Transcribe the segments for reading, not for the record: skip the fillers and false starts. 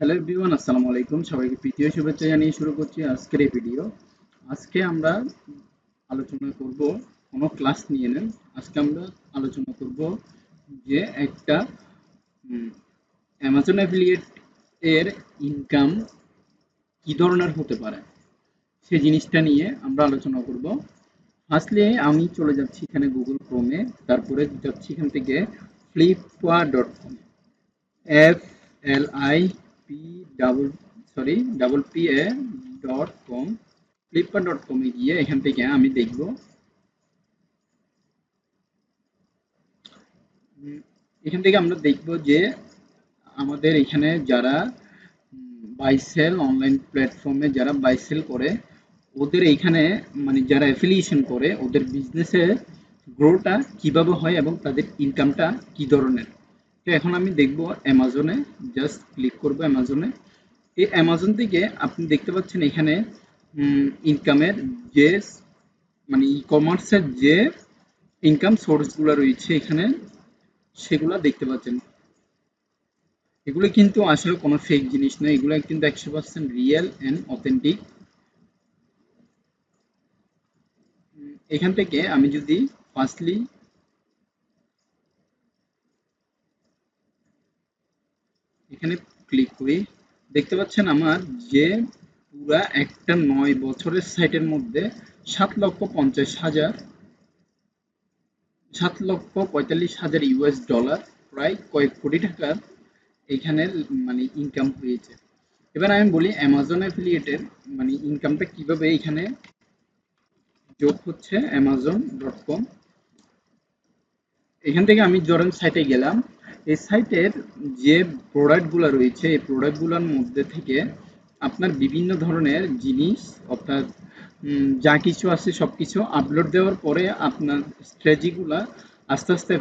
Hello everyone, আসসালামু আলাইকুম। সবাইকে প্রীতীয় শুভেচ্ছা জানিয়ে শুরু করছি আজকের এই ভিডিও। আজকে আমরা আলোচনা করব কোনো ক্লাস নিয়ে নেন। আজকে আমরা আলোচনা করব যে একটা অ্যামাজন অ্যাফিলিয়েট এর ইনকাম কি ধরনের হতে পারে সেই জিনিসটা নিয়ে আমরা আলোচনা করব। ফার্স্টলি আমি চলে যাচ্ছি এখানে গুগল ক্রোমে, তারপরে যাচ্ছি এখান থেকে flippa.com, FLIP ফ্লিপকার্ট.com এ গিয়ে এখান থেকে আমি দেখব এখান থেকে আমরা দেখব যে আমাদের এখানে যারা বাইসেল অনলাইন প্ল্যাটফর্মে যারা বাইসেল করে ওদের এইখানে মানে যারা অ্যাফিলিয়েশন করে ওদের বিজনেসের গ্রোটা কিভাবে হয় এবং তাদের ইনকামটা কি ধরনের। তো এখন আমি দেখব অ্যামাজনে, জাস্ট ক্লিক করব অ্যামাজনে। এই অ্যামাজন থেকে আপনি দেখতে পাচ্ছেন এখানে ইনকামের যে মানে ই কমার্সের যে ইনকাম সোর্সগুলো রয়েছে এখানে সেগুলো দেখতে পাচ্ছেন। এগুলো কিন্তু আসলে কোনো ফেক জিনিস নয়, এগুলো কিন্তু 100% রিয়েল অ্যান্ড অথেন্টিক। এখান থেকে আমি যদি ফার্স্টলি এখানে ক্লিক করি, দেখতে পাচ্ছেন আমার যে পুরা একটা 9 বছরের সাইটের মধ্যে 7,50,000 7,45,000 ইউএস ডলার, প্রায় কয়েক কোটি টাকার এখানে মানে ইনকাম হয়েছে। এবার আমি বলি অ্যামাজন অ্যাফিলিয়েটের মানে ইনকামটা কিভাবে এখানে যোগ হচ্ছে। amazon.com, এখান থেকে আমি ধরেন সাইটে গেলাম। এই সাইটের যে প্রোডাক্টগুলো রয়েছে এই প্রোডাক্টগুলোর মধ্যে থেকে আপনার বিভিন্ন ধরনের জিনিস অর্থাৎ যা কিছু আছে সব কিছু আপলোড দেওয়ার পরে আপনার স্ট্র্যাটেজিগুলা আস্তে আস্তে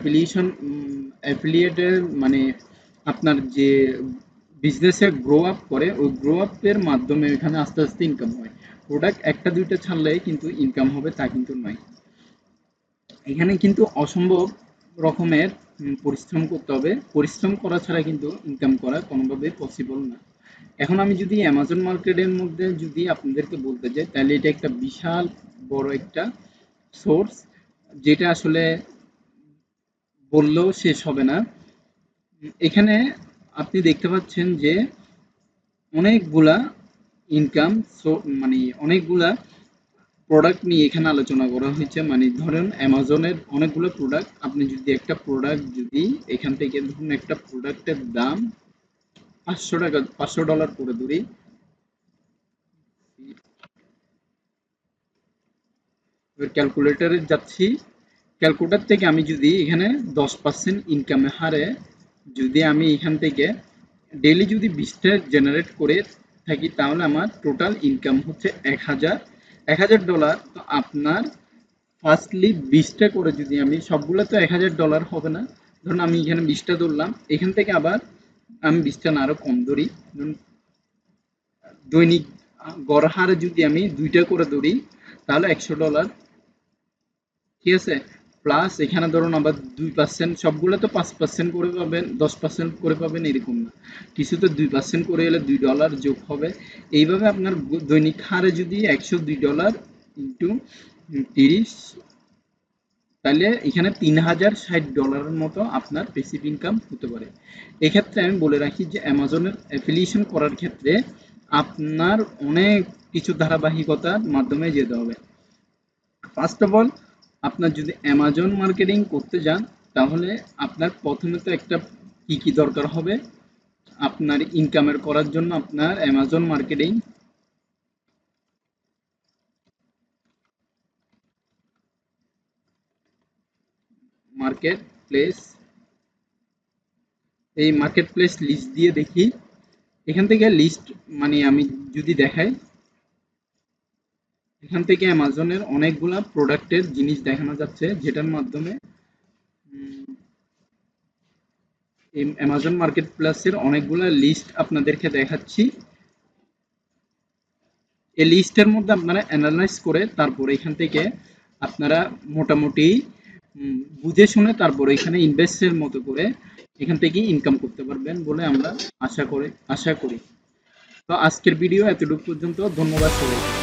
অ্যাফিলিয়েটের মানে আপনার যে বিজনেসে গ্রো আপ করে ওই গ্রো আপের মাধ্যমে এখানে আস্তে আস্তে ইনকাম হয়। প্রোডাক্ট একটা দুইটা ছাড়লে কিন্তু ইনকাম হবে তা কিন্তু নয়। এখানে কিন্তু অসম্ভব রকমের পরিশ্রম করতে হবে। পরিশ্রম করা ছাড়া কিন্তু ইনকাম করা কোনোভাবে পসিবল না। এখন আমি যদি অ্যামাজন মার্কেটের মধ্যে যদি আপনাদেরকে বলতে যাই তাহলে এটা একটা বিশাল বড় একটা সোর্স, যেটা আসলে বললেও শেষ হবে না। এখানে আপনি দেখতে পাচ্ছেন যে অনেকগুলা ইনকাম মানে অনেকগুলা প্রোডাক্ট নিয়ে এখানে আলোচনা করা হয়েছে। মানে ধরেন অ্যামাজনের অনেকগুলো প্রোডাক্ট, আপনি যদি একটা প্রোডাক্ট যদি এখান থেকে ধরুন একটা প্রোডাক্টের দাম 500 টাকা, $500 করে ধরি। এবার ক্যালকুলেটরে যাচ্ছি, ক্যালকুলেটর থেকে আমি যদি এখানে 10% ইনকামের হারে যদি আমি এখান থেকে ডেইলি যদি 20টা জেনারেট করে থাকি তাহলে আমার টোটাল ইনকাম হচ্ছে 1,000 তো আপনার ফার্স্টলি 20টা করে যদি আমি সবগুলো তো $1,000 হবে না, ধরুন আমি এখানে 20টা ধরলাম, এখান থেকে আবার আমি 20টা না আরো কম ধরি, ধরুন দৈনিক গড় হারে যদি আমি 2টা করে ধরি তাহলে $100, ঠিক আছে। প্লাস এখানে ধরুন আবার 2%, সবগুলো তো 5% করে পাবেন, 10% করে পাবেন এরকম না, কিছু তো 2% করে এলে $2 যোগ হবে। এইভাবে আপনার দৈনিক হারে যদি $102 ইন্টু 30, তাহলে এখানে $3,060 মতো আপনার প্যাসিভ ইনকাম হতে পারে। এক্ষেত্রে আমি বলে রাখি যে অ্যামাজনের অ্যাফিলিয়েশন করার ক্ষেত্রে আপনার অনেক কিছু ধারাবাহিকতার মাধ্যমে যেতে হবে। ফার্স্ট অফ অল আপনার যদি অ্যামাজন মার্কেটিং করতে যান তাহলে আপনার প্রথমে তো একটা কি কি দরকার হবে, আপনার ইনকামের করার জন্য আপনার অ্যামাজন মার্কেট প্লেস, এই মার্কেট প্লেস লিস্ট দিয়ে দেখি। এখান থেকে লিস্ট মানে আমি যদি দেখাই, এখান থেকে অ্যামাজনের অনেকগুলা প্রোডাক্টের জিনিস দেখানো যাচ্ছে যেটার মাধ্যমে এই অ্যামাজন মার্কেট প্লেসের অনেকগুলা লিস্ট আপনাদেরকে দেখাচ্ছি। এই লিস্টের মধ্যে আপনারা অ্যানালাইজ করে তারপরে এখান থেকে আপনারা মোটামুটি বুঝে শুনে তারপর এখানে ইনভেস্টের মতো করে এখান থেকে ইনকাম করতে পারবেন বলে আমরা আশা করি। তো আজকের ভিডিও এতটুকু পর্যন্ত। ধন্যবাদ সবাইকে।